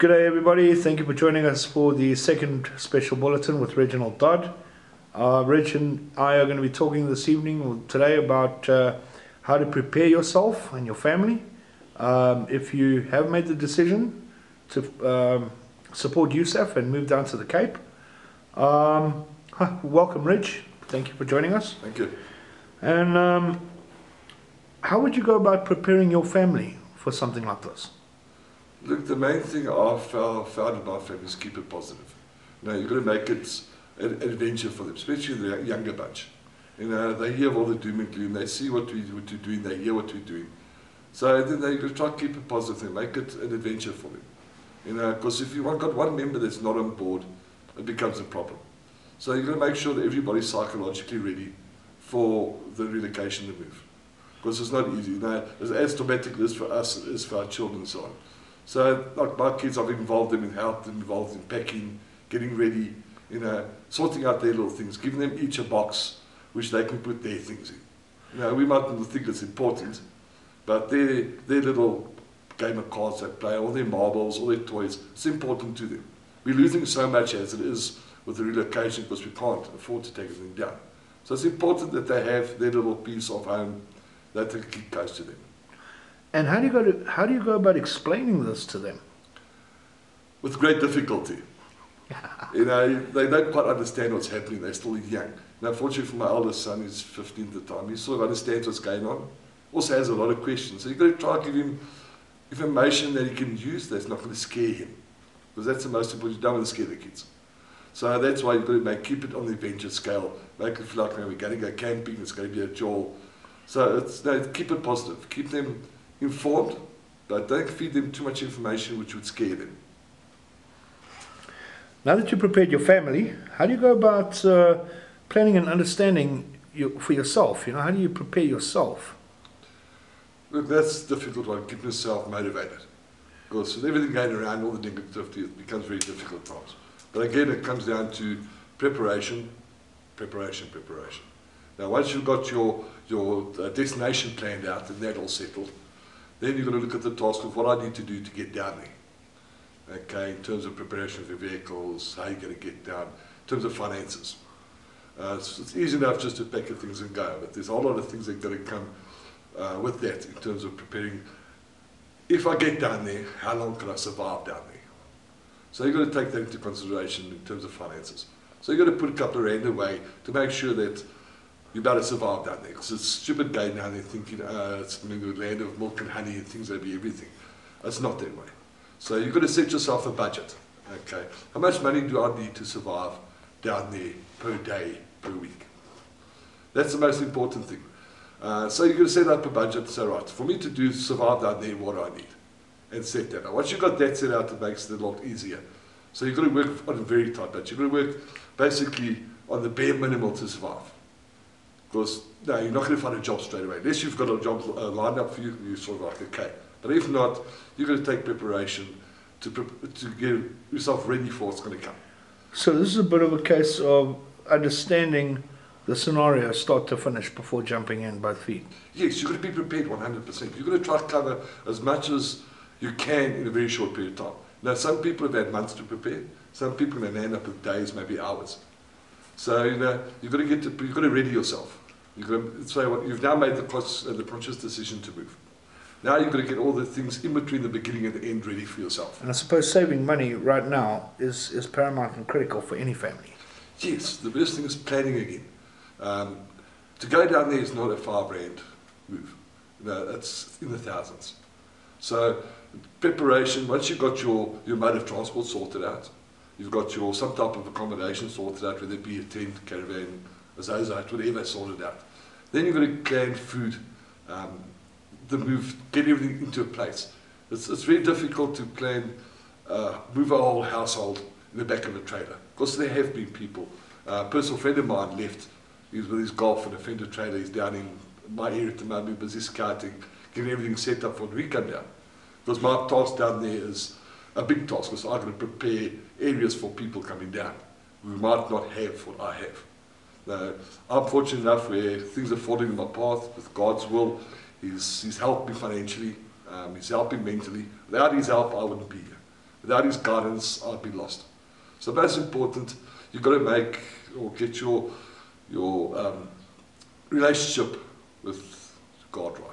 G'day everybody, thank you for joining us for the second special bulletin with Reginald Dodd. Reg and I are going to be talking this evening or today about how to prepare yourself and your family. If you have made the decision to support USAF and move down to the Cape. Welcome Reg, thank you for joining us. Thank you. And how would you go about preparing your family for something like this? Look, the main thing I've found in my family is keep it positive. You've got to make it an adventure for them, especially the younger bunch. They hear all the doom and gloom, they see what we're doing, they hear what we're doing. So then they've got to try to keep it positive and make it an adventure for them. Because if you've got one member that's not on board, it becomes a problem. So you've got to make sure that everybody's psychologically ready for the relocation to move. Because it's not easy. It's as traumatic as for us as it is for our children and so on. So, like my kids, I've involved them in help, involved in packing, getting ready, sorting out their little things, giving them each a box which they can put their things in. We might not think it's important, but their little game of cards they play, all their marbles, all their toys, it's important to them. We're losing so much as it is with the relocation because we can't afford to take everything down. So it's important that they have their little piece of home that they keep close to them. And how do you go about explaining this to them? With great difficulty. They don't quite understand what's happening. They're still young. Now, fortunately for my eldest son, he's 15 at the time, he sort of understands what's going on. Also has a lot of questions. So you've got to try to give him information that he can use that's not going to scare him. Because that's the most important. You don't want to scare the kids. So that's why you've got to keep it on the adventure scale. Make it feel like we're going to go camping, it's going to be a jol. So keep it positive. Keep them informed, but don't feed them too much information which would scare them. Now that you've prepared your family, how do you go about planning and understanding for yourself? How do you prepare yourself? Look, that's a difficult one, keeping yourself motivated. Because with everything going around, all the negativity, it becomes very difficult times. But again, it comes down to preparation, preparation, preparation. Now, once you've got your destination planned out and that all settled, then you've got to look at the task of what I need to do to get down there. Okay, in terms of preparation for vehicles, how you're going to get down, in terms of finances. It's easy enough just to pack your things and go, but there's a whole lot of things that are going to come with that in terms of preparing. If I get down there, how long can I survive down there? So you've got to take that into consideration in terms of finances. So you've got to put a couple of rand away to make sure that you're about to survive down there. Because it's stupid going down there thinking it's going to be a land of milk and honey and things that'll be everything. It's not that way. So you've got to set yourself a budget. Okay, how much money do I need to survive down there per day, per week? That's the most important thing. So you've got to set up a budget. So right, for me to survive down there, what do I need? And set that out. Once you've got that set out, it makes it a lot easier. So you've got to work on a very tight budget. You've got to work basically on the bare minimum to survive. Because you're not going to find a job straight away. Unless you've got a job lined up for you, you're sort of like, okay. But if not, you're going to take preparation to get yourself ready for what's going to come. So this is a bit of a case of understanding the scenario start to finish before jumping in both feet. Yes, you've got to be prepared 100%. You've got to try to cover as much as you can in a very short period of time. Now, some people have had months to prepare. Some people may end up with days, maybe hours. So you've got to ready yourself. You've got to say you've now made the conscious decision to move. Now you've got to get all the things in between the beginning and the end ready for yourself. And I suppose saving money right now is paramount and critical for any family. Yes, the best thing is planning again. To go down there is not a 5 rand move. It's in the thousands. So preparation, once you've got your mode of transport sorted out, you've got some type of accommodation sorted out, whether it be a tent, caravan, a zozite, whatever sorted out. Then you've got to plan food, the move, get everything into a place. It's very difficult to plan, move a whole household in the back of a trailer. Because there have been people. A personal friend of mine left, he was with his golf and a Fender trailer, he's down in my area at the moment, busy scouting, getting everything set up for when we come down. Because my task down there is a big task, because I've got to prepare areas for people coming down who might not have what I have. Now, I'm fortunate enough where things are falling in my path with God's will. He's helped me financially, he's helping mentally. Without his help, I wouldn't be here. Without his guidance, I'd be lost. So most important, you've got to make or get your relationship with God right.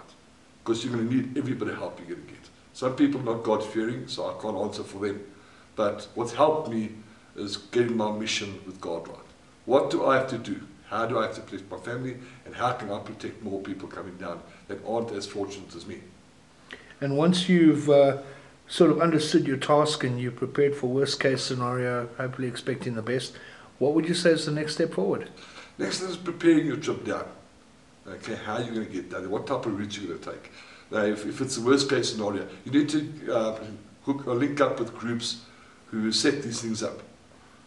Because you're going to need every bit of help you're going to get. Some people are not God-fearing, so I can't answer for them. But what's helped me is getting my mission with God right. What do I have to do? How do I have to protect my family? And how can I protect more people coming down that aren't as fortunate as me? And once you've sort of understood your task and you're prepared for worst case scenario, hopefully expecting the best, what would you say is the next step forward? Next is preparing your trip down. Okay, how are you going to get down there? What type of route you're going to take? Now, if it's the worst case scenario, you need to hook or link up with groups who set these things up.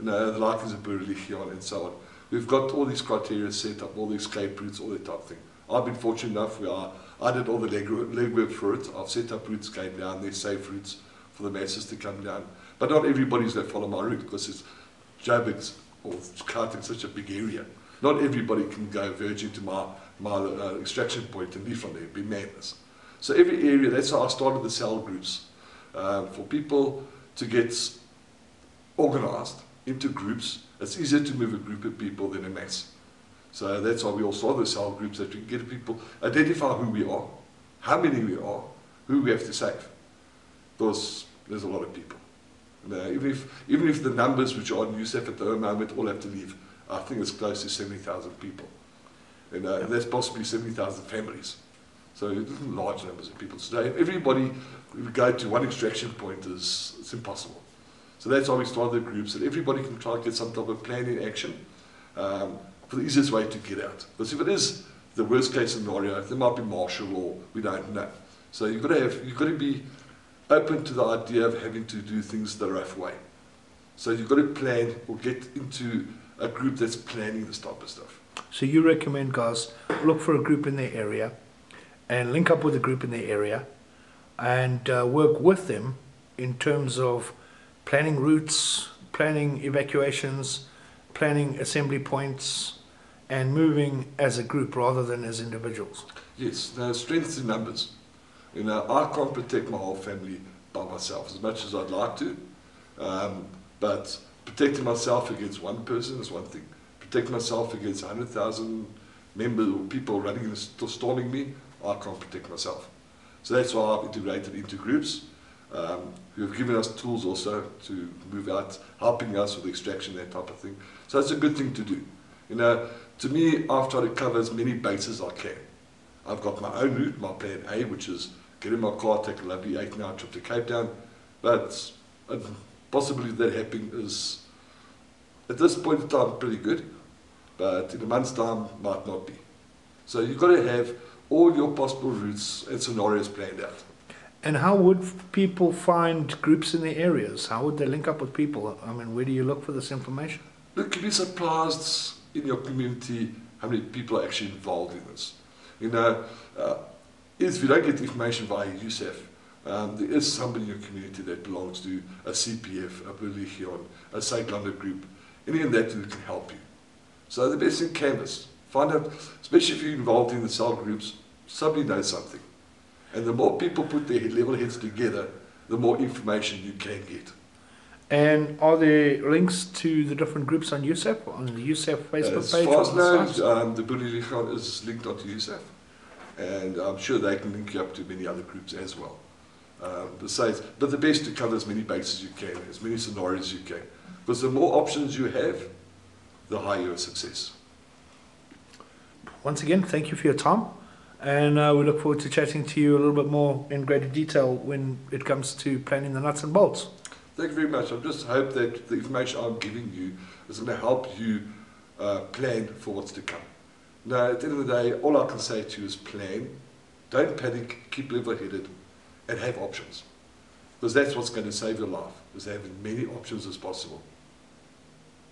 You know, the likes of Legion and so on. We've got all these criteria set up, all the escape routes, all that type of thing. I've been fortunate enough where I did all the legwork for it. I've set up routes came down, there's safe routes for the masses to come down. But not everybody's going to follow my route because it's Joburg's or Gauteng's such a big area. Not everybody can go virgin to my extraction point and leave from there. It'd be madness. So every area, that's how I started the cell groups, for people to get organised into groups. It's easier to move a group of people than a mass. So that's why we all started the cell groups, that we can get people, identify who we are, how many we are, who we have to save. Because there's a lot of people. Even if the numbers which are in USAF at the moment all have to leave, I think it's close to 70,000 people. And that's possibly 70,000 families. So large numbers of people. So if everybody would go to one extraction point, it's impossible. So that's why we started the groups, that everybody can try to get some type of plan in action for the easiest way to get out. Because if it is the worst case scenario, there might be martial law, we don't know. So you've got to be open to the idea of having to do things the rough way. So you've got to plan or get into a group that's planning this type of stuff. So you recommend guys look for a group in their area and link up with a group in their area and work with them in terms of planning routes, planning evacuations, planning assembly points, and moving as a group rather than as individuals. Yes, now strength in numbers. You know, I can't protect my whole family by myself as much as I'd like to, but protecting myself against one person is one thing. Protecting myself against 100,000 members or people running and storming me, I can't protect myself. So that's why I've integrated into groups who have given us tools also to move out, helping us with extraction, that type of thing. So it's a good thing to do. You know, to me, I've tried to cover as many bases as I can. I've got my own route, my plan A, which is get in my car, take a lovely 8-hour trip to Cape Town. But possibly that happening is, at this point in time, pretty good. But in a month's time, might not be. So you've got to have all your possible routes and scenarios planned out. And how would people find groups in their areas? How would they link up with people? I mean, where do you look for this information? Look, you'd be surprised in your community how many people are actually involved in this. You know, if you don't get information via USAF, there is somebody in your community that belongs to a CPF, a Legion, a Cyclone group, any of that who can help you. So the best thing, canvas. Find out, especially if you're involved in the cell groups, somebody knows something. And the more people put their level heads together, the more information you can get. And are there links to the different groups on USAF, on the USAF Facebook page? As far as the Legion is linked onto USAF. And I'm sure they can link you up to many other groups as well. Besides, but the best to cover as many bases as you can, as many scenarios as you can. Because the more options you have, the higher your success. Once again, thank you for your time. And we look forward to chatting to you a little bit more in greater detail when it comes to planning the nuts and bolts. Thank you very much. I just hope that the information I'm giving you is going to help you plan for what's to come. Now, at the end of the day, all I can say to you is plan, don't panic, keep level-headed, and have options. Because that's what's going to save your life, is having many options as possible.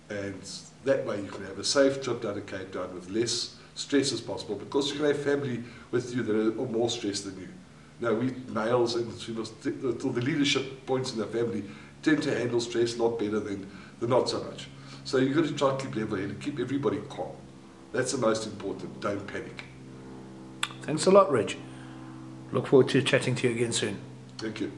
And that way you can have a safe trip down to Cape Town with less stress as possible, because you can have family with you that are more stressed than you. Now, we males and the leadership points in the family tend to handle stress a lot better than not so much. So you've got to try to keep level-headed, keep everybody calm. That's the most important. Don't panic. Thanks a lot, Reg. Look forward to chatting to you again soon. Thank you.